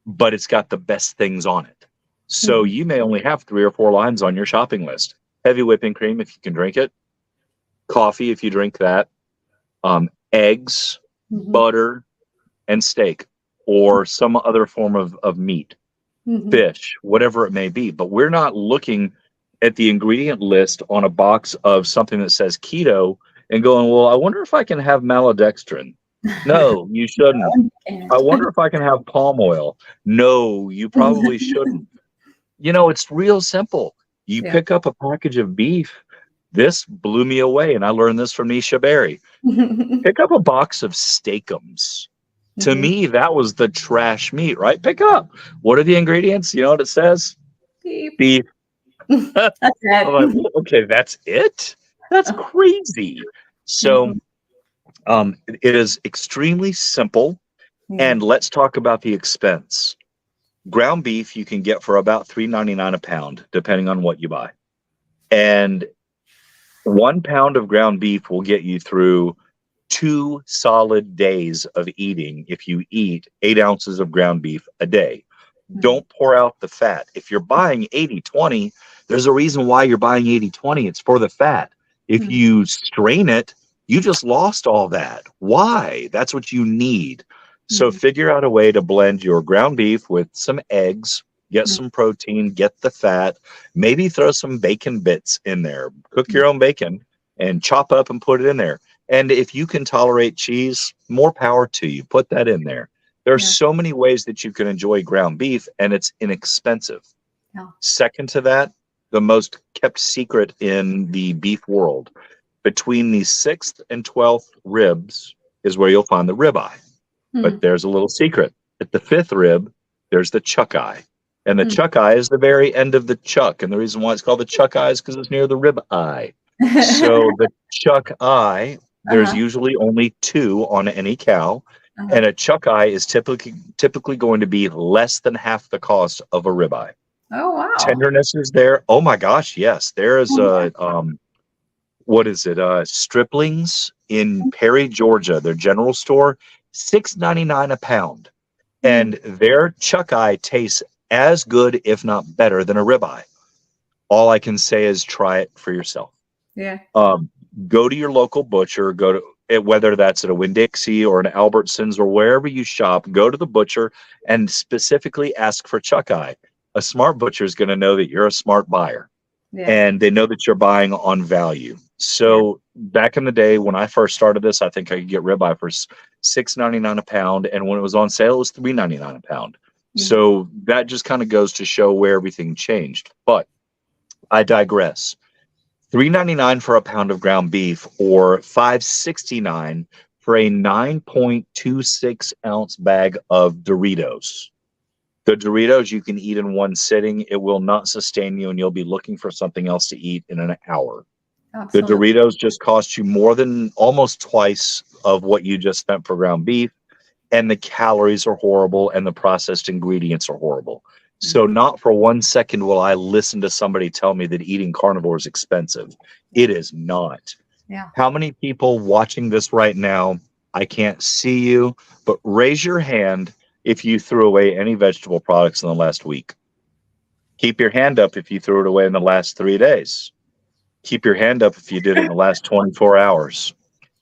but it's got the best things on it. So you may only have 3 or 4 lines on your shopping list. Heavy whipping cream, if you can drink it. Coffee, if you drink that. Eggs, butter, and steak, or some other form of meat, fish, whatever it may be. But we're not looking at the ingredient list on a box of something that says keto and going, well, I wonder if I can have maltodextrin. No, you shouldn't. You I can't. wonder if I can have palm oil. No, you probably shouldn't. It's real simple. You Yeah. pick up a package of beef. This blew me away, and I learned this from Nisha Berry. Pick up a box of steakums. To Mhm. me, that was the trash meat, right? Pick up. What are the ingredients? You know what it says? Beep. Beef. I'm That's like, it. well, okay, that's it? That's crazy. So Mhm. it is extremely simple. Mhm. And let's talk about the expense. Ground beef you can get for about $3.99 a pound, depending on what you buy. And 1 pound of ground beef will get you through 2 solid days of eating if you eat 8 ounces of ground beef a day. Mhm. Don't pour out the fat. If you're buying 80/20, there's a reason why you're buying 80/20. It's for the fat. If Mhm. you strain it, you just lost all that. Why? That's what you need. So Mhm. figure out a way to blend your ground beef with some eggs, get Mhm. some protein, get the fat, maybe throw some bacon bits in there. Cook Mhm. your own bacon and chop up and put it in there. And if you can tolerate cheese, more power to you. Put that in there. There are Yeah. so many ways that you can enjoy ground beef, and it's inexpensive. Yeah. Second to that, the most kept secret in the beef world, between the 6th and 12th ribs is where you'll find the ribeye. But Mhm. there's a little secret. At the 5th rib, there's the chuck eye. And the Mhm. chuck eye is the very end of the chuck. And the reason why it's called the chuck eye is because it's near the rib eye. So the chuck eye, there's Uh-huh. usually only two on any cow, Uh-huh. and a chuck eye is typically going to be less than half the cost of a ribeye. Oh, wow. Tenderness is there. Oh my gosh, yes. There is Oh, yeah. a what is it? Striplings in Perry, Georgia, their general store, $6.99 a pound. Mhm. And their chuck eye tastes as good, if not better, than a ribeye. All I can say is try it for yourself. Yeah. Um, go to your local butcher, go to whether that's at a Winn-Dixie or an Albertsons or wherever you shop, go to the butcher and specifically ask for chuck eye. A smart butcher is going to know that you're a smart buyer Yeah. and they know that you're buying on value. Yeah. So back in the day when I first started this, I think I could get ribeye for $6.99 a pound, and when it was on sale, it was $3.99 a pound. Mhm. So that just kind of goes to show where everything changed. But I digress. $3.99 for a pound of ground beef, or $5.69 for a 9.26-ounce bag of Doritos. The Doritos you can eat in one sitting. It will not sustain you, and you'll be looking for something else to eat in an hour. The Absolutely. Doritos just cost you more than almost twice of what you just spent for ground beef, and the calories are horrible, and the processed ingredients are horrible. So, Mhm. not for 1 second will I listen to somebody tell me that eating carnivore is expensive. Yeah. It is not. Yeah. How many people watching this right now? I can't see you, but raise your hand if you threw away any vegetable products in the last week. Keep your hand up if you threw it away in the last 3 days. Keep your hand up if you did it in the last 24 hours.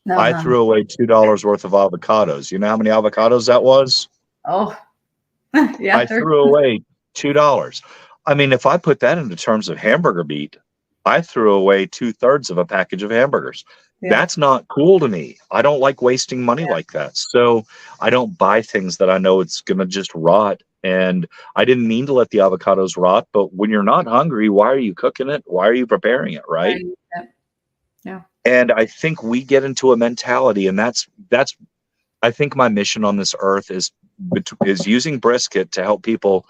I Uh-huh. threw away $2 worth of avocados. You know how many avocados that was? Oh, yeah. I threw away $2. I mean, if I put that into terms of hamburger meat, I threw away 2/3 of a package of hamburgers. Yeah. That's not cool to me. I don't like wasting money Yeah. like that. So I don't buy things that I know it's going to just rot. And I didn't mean to let the avocados rot, but when you're not hungry, why are you cooking it? Why are you preparing it? Right. Right. Yeah. Yeah. And I think we get into a mentality, and that's I think my mission on this earth is using brisket to help people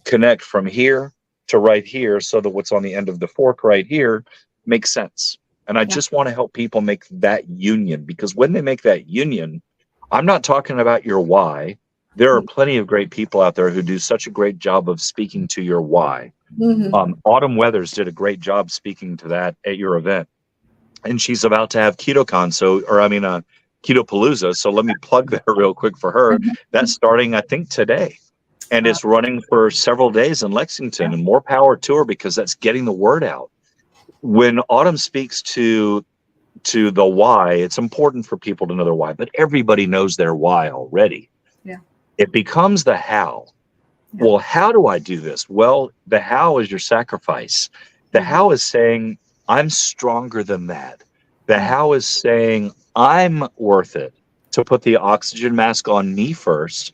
connect from here to right here so that what's on the end of the fork right here makes sense. And I Yeah. just want to help people make that union, because when they make that union, I'm not talking about your why. There are plenty of great people out there who do such a great job of speaking to your why. Mhm. Autumn Weathers did a great job speaking to that at your event, and she's about to have KetoCon. Ketopalooza. So let me plug that real quick for her. That's starting, I think, today, and Uh, it's running for several days in Lexington. yeah. And more power to her, because that's getting the word out. When Autumn speaks to the why, it's important for people to know their why. But everybody knows their why already. Yeah. It becomes the how. Yeah. Well, how do I do this? Well, the how is your sacrifice. The Mhm. how is saying, I'm stronger than that. The Yeah. how is saying, I'm worth it. to put the oxygen mask on me first.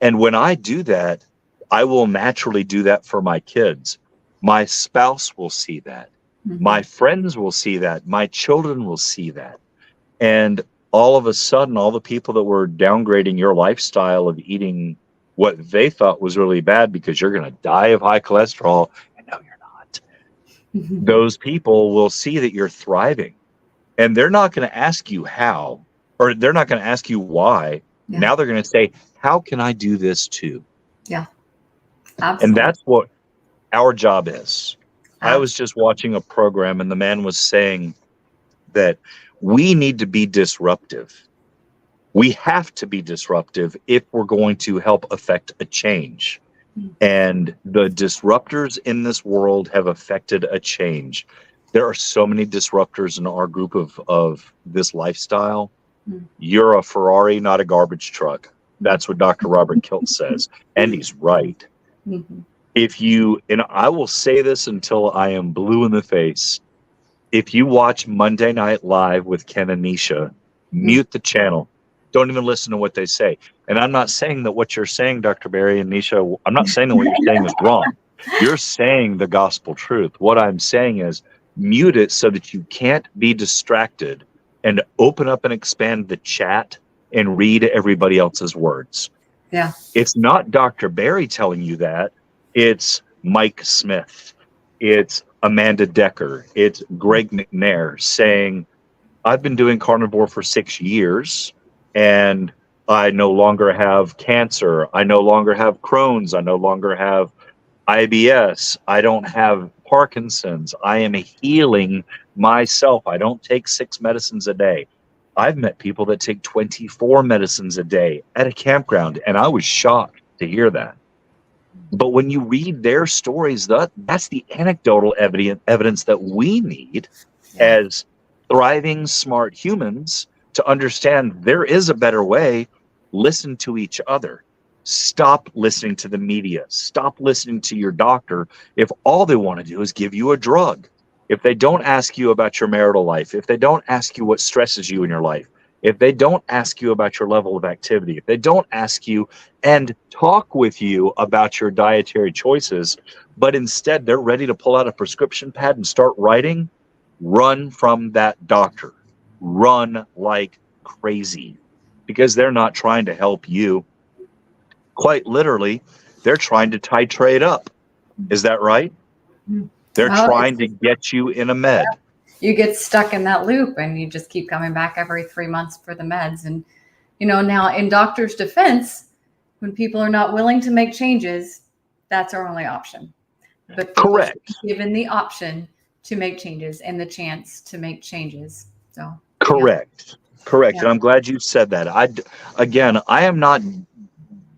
And when I do that, I will naturally do that for my kids. My spouse will see that. My friends will see that. My children will see that. And all of a sudden, all the people that were downgrading your lifestyle of eating what they thought was really bad because you're going to die of high cholesterol, and no, you're not. Those people will see that you're thriving. And they're not going to ask you how, or they're not going to ask you why. Yeah. Now they're going to say, how can I do this too? Yeah, absolutely. And that's what our job is. I was just watching a program and the man was saying that we need to be disruptive. We have to be disruptive if we're going to help affect a change. And the disruptors in this world have affected a change. There are so many disruptors in our group of this lifestyle. You're a Ferrari, not a garbage truck. That's what Dr. Robert Kilt says. And he's right. If you, and I will say this until I am blue in the face, if you watch Monday Night Live with Ken and Nisha, mute the channel. Don't even listen to what they say. And I'm not saying that what you're saying, Dr. Barry and Nisha, I'm not saying that what you're saying is wrong. You're saying the gospel truth. What I'm saying is mute it so that you can't be distracted, and open up and expand the chat and read everybody else's words. Yeah. It's not Dr. Barry telling you that. It's Mike Smith. It's Amanda Decker. It's Greg McNair saying, I've been doing carnivore for 6 years and I no longer have cancer. I no longer have Crohn's. I no longer have IBS. I don't have Parkinson's. I am healing myself. I don't take 6 medicines a day. I've met people that take 24 medicines a day at a campground, and I was shocked to hear that. But when you read their stories, that's the anecdotal evidence that we need as thriving, smart humans to understand there is a better way. Listen to each other. Stop listening to the media. Stop listening to your doctor if all they want to do is give you a drug. If they don't ask you about your marital life, if they don't ask you what stresses you in your life, if they don't ask you about your level of activity, if they don't ask you and talk with you about your dietary choices, but instead they're ready to pull out a prescription pad and start writing, run from that doctor. Run like crazy, because they're not trying to help you. Quite literally, they're trying to titrate up. Is that right? They're trying to get you in a med. You get stuck in that loop and you just keep coming back every 3 months for the meds. And, you know, now in doctors' defense, when people are not willing to make changes, that's our only option. But correct. Given the option to make changes and the chance to make changes. So correct. Correct. Yeah. And I'm glad you said that.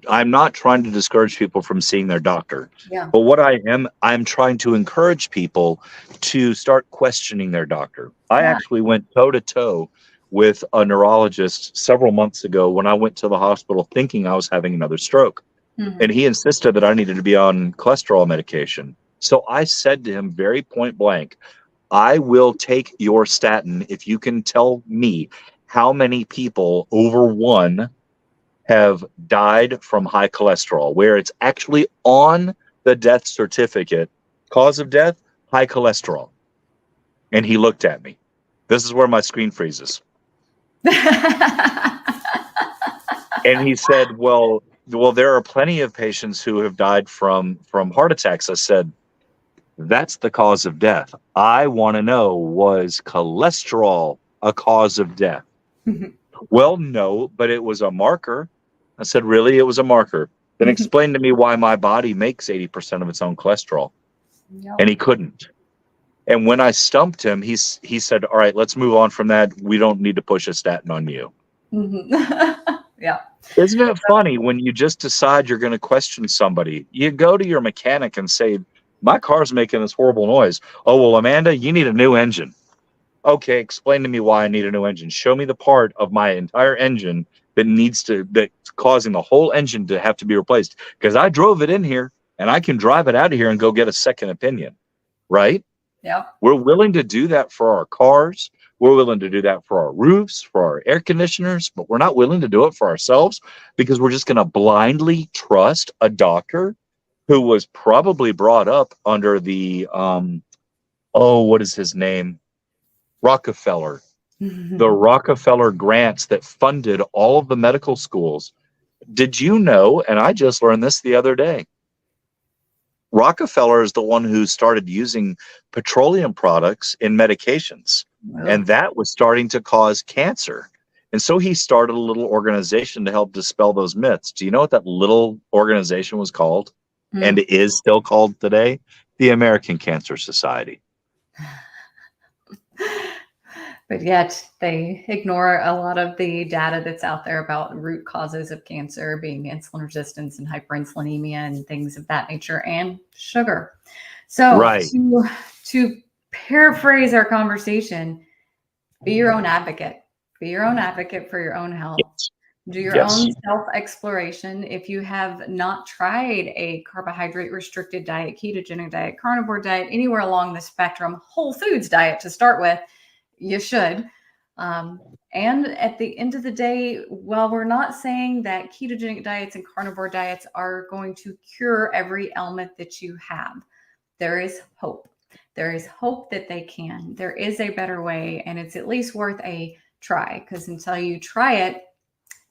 I'm not trying to discourage people from seeing their doctor. Yeah. But what I'm trying to encourage people to start questioning their doctor. I actually went toe to toe with a neurologist several months ago when I went to the hospital thinking I was having another stroke. And he insisted that I needed to be on cholesterol medication. So I said to him very point blank, I will take your statin if you can tell me how many people over 1 have died from high cholesterol, where it's actually on the death certificate, cause of death, high cholesterol. And he looked at me. This is where my screen freezes. And he said, well, there are plenty of patients who have died from heart attacks. I said, that's the cause of death. I want to know, was cholesterol a cause of death? Well, no, but it was a marker. I said, really? It was a marker. Then explain to me why my body makes 80% of its own cholesterol. Yep. And he couldn't. And when I stumped him, he said, all right, let's move on from that. We don't need to push a statin on you. Yeah. Isn't it funny when you just decide you're going to question somebody? You go to your mechanic and say, my car's making this horrible noise. Oh, well, Amanda, you need a new engine. Okay, explain to me why I need a new engine. Show me the part of my entire engine that's causing the whole engine to have to be replaced. Because I drove it in here and I can drive it out of here and go get a second opinion. Right? Yeah. We're willing to do that for our cars. We're willing to do that for our roofs, for our air conditioners, but we're not willing to do it for ourselves because we're just going to blindly trust a doctor who was probably brought up under the, what is his name? Rockefeller. The Rockefeller grants that funded all of the medical schools. Did you know, and I just learned this the other day, Rockefeller is the one who started using petroleum products in medications, and that was starting to cause cancer. And so he started a little organization to help dispel those myths. Do you know what that little organization was called and is still called today? The American Cancer Society. But yet they ignore a lot of the data that's out there about root causes of cancer being insulin resistance and hyperinsulinemia and things of that nature, and sugar. So to paraphrase our conversation, be your own advocate. Be your own advocate for your own health. Yes. Do your own self-exploration. If you have not tried a carbohydrate restricted diet, ketogenic diet, carnivore diet, anywhere along the spectrum, whole foods diet to start with, you should. And at the end of the day, while we're not saying that ketogenic diets and carnivore diets are going to cure every ailment that you have, there is hope. There is hope that they can. There is a better way, and it's at least worth a try, because until you try it,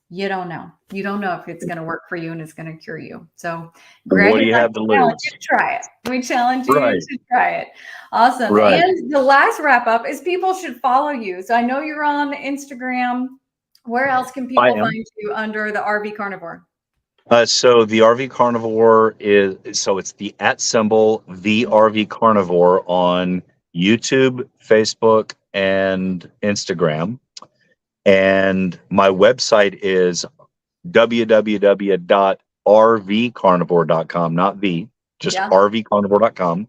you don't know. You don't know if it's going to work for you and it's going to cure you. So, Greg, what do you have to lose? Try it. We challenge you to try it. Awesome. And the last wrap up is people should follow you. So I know you're on Instagram. Where else can people find you under the RV Carnivore? So the RV Carnivore it's the @ the RV Carnivore on YouTube, Facebook, and Instagram. And my website is www.rvcarnivore.com, not just rvcarnivore.com.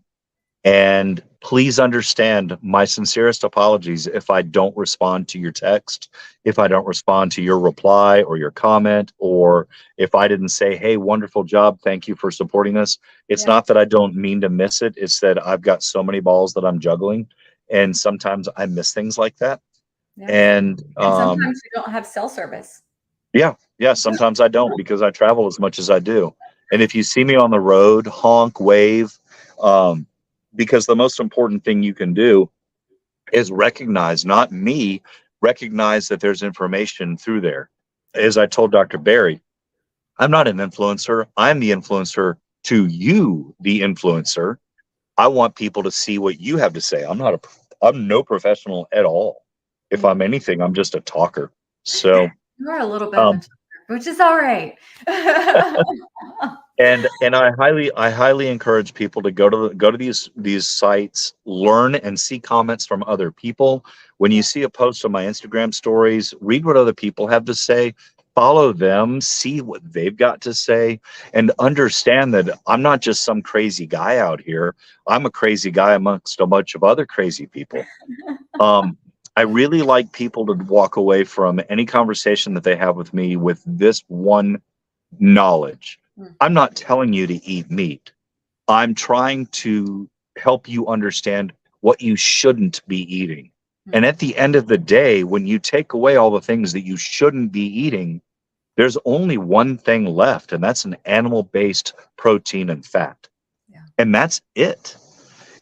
And please understand my sincerest apologies if I don't respond to your text, if I don't respond to your reply or your comment, or if I didn't say, hey, wonderful job, thank you for supporting us. It's not that I don't mean to miss it. It's that I've got so many balls that I'm juggling, and sometimes I miss things like that. And sometimes you don't have cell service. Sometimes I don't, because I travel as much as I do. And if you see me on the road, honk, wave, because the most important thing you can do is recognize, not me, recognize that there's information through there. As I told Dr. Barry, I'm not an influencer. I'm the influencer to you, the influencer. I want people to see what you have to say. I'm no professional at all. If I'm anything, I'm just a talker. So you are a little bit of a talker, which is all right. and I highly encourage people to go to these sites, learn and see comments from other people. When you see a post on my Instagram stories, read what other people have to say, follow them, see what they've got to say, and understand that I'm not just some crazy guy out here. I'm a crazy guy amongst a bunch of other crazy people. I really like people to walk away from any conversation that they have with me with this one knowledge. I'm not telling you to eat meat. I'm trying to help you understand what you shouldn't be eating. And at the end of the day, when you take away all the things that you shouldn't be eating, there's only one thing left, and that's an animal-based protein and fat. And that's it.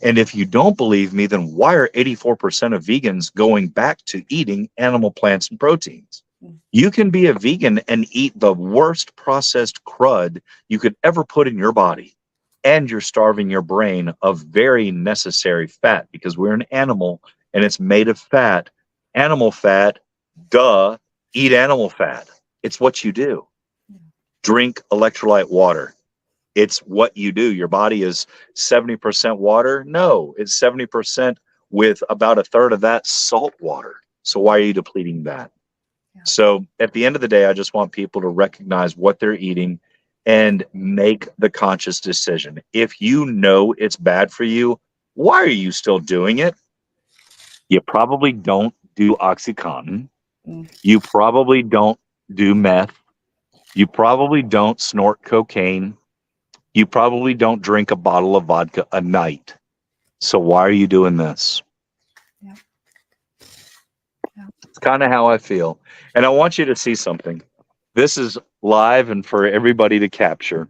And if you don't believe me, then why are 84% of vegans going back to eating animal plants and proteins? You can be a vegan and eat the worst processed crud you could ever put in your body, and you're starving your brain of very necessary fat, because we're an animal and it's made of fat. Animal fat, duh, eat animal fat. It's what you do. Drink electrolyte water. It's what you do. Your body is 70% water. No, it's 70% with about a third of that salt water. So why are you depleting that? So at the end of the day, I just want people to recognize what they're eating and make the conscious decision. If you know it's bad for you, why are you still doing it? You probably don't do OxyContin. You probably don't do meth. You probably don't snort cocaine. You probably don't drink a bottle of vodka a night. So why are you doing this? kind of how I feel. And I want you to see something. This is live and for everybody to capture.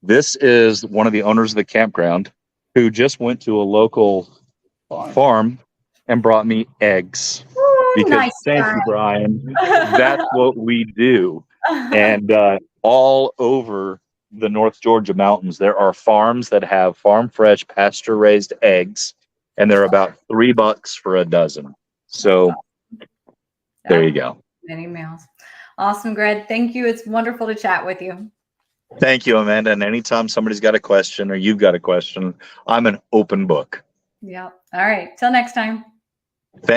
This is one of the owners of the campground who just went to a local farm and brought me eggs. Ooh, Because nice thank guy. you, Brian. That's what we do. And all over the North Georgia mountains, there are farms that have farm fresh pasture raised eggs, and they're about $3 for a dozen. So there you go. Many meals. Awesome, Greg. Thank you. It's wonderful to chat with you. Thank you, Amanda. And anytime somebody's got a question or you've got a question, I'm an open book. Yeah. All right. Till next time. Thank